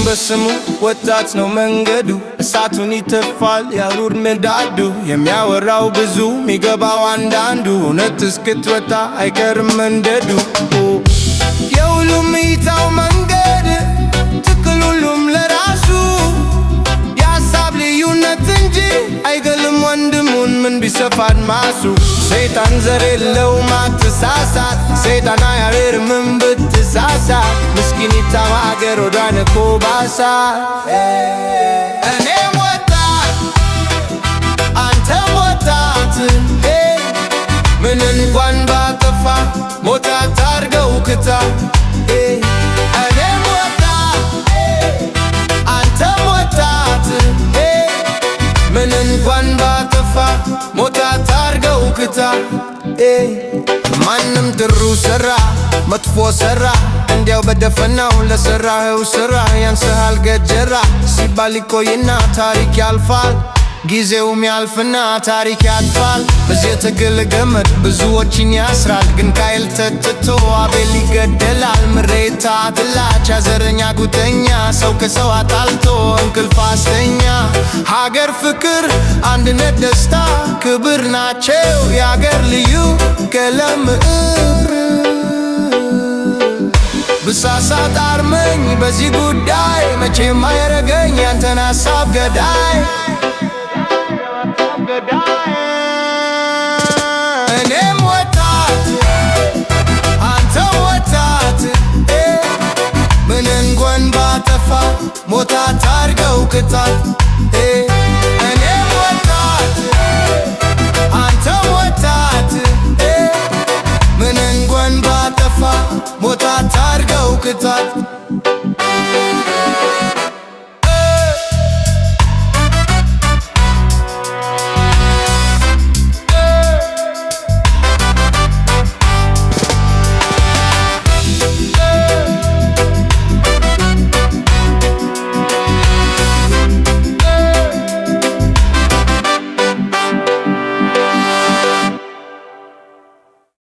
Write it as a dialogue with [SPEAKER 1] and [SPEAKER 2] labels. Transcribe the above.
[SPEAKER 1] በስሙ ወጣት ነው መንገዱ እሳቱን ይተፋል ያሩር መዳዱ የሚያወራው ብዙ ሚገባው አንዳንዱ እውነት እስክትወጣ አይቀርም መንደዱ የሁሉም ይታው መንገድ ትክክል ሁሉም ለራሱ የሀሳብ ልዩነት እንጂ አይገልም ወንድሙን ምን ቢሰፋ አድማሱ ሰይጣን ዘር የለውም አትሳሳት ሰይጣን አያርምም ብትሳሳት ምስኪኒቷ ሀገር ወዷን እኮ ባሳ እኔም ወጣት አንተም ወጣት ምን እንኳን ባጠፋ ሞት አታርገው ክታ እኔም ወጣት አንተም ወጣት ምን እንኳን ባጠፋ ሞት አታርገው ክታ ማንም ጥሩ ሰራ መጥፎ ሰራ እንዲያው በደፈናው ለሰራኸው ስራ ያንስሃል ገጀራ ሲባል ይቆይና ታሪክ ያልፋል ጊዜውም ያልፍና ታሪክ ያልፋል በዚህ ትግል ገመድ ብዙዎችን ያስራል ግን ቃየል ተትቶ አቤል ይገደላል ምሬታ ጥላቻ ዘረኛ ጉጠኛ ሰው ከሰው አጣልቶ እንቅልፍ አስተኛ ሀገር ፍቅር አንድነት ደስታ ክብር ናቸው የሀገር ልዩ ቀለም ብሳሳት አርመኝ በዚህ ጉዳይ መቼም አይረገኝ ያንተን ሀሳብ ገዳይ እኔም ወጣት አንተም ወጣት ምን እንኳን ባጠፋ ሞት አታርገው ቅጣት እኔም ወጣት አንተም ወጣት ምን እንኳን ባጠፋ ሞት አታርገው ቅጣት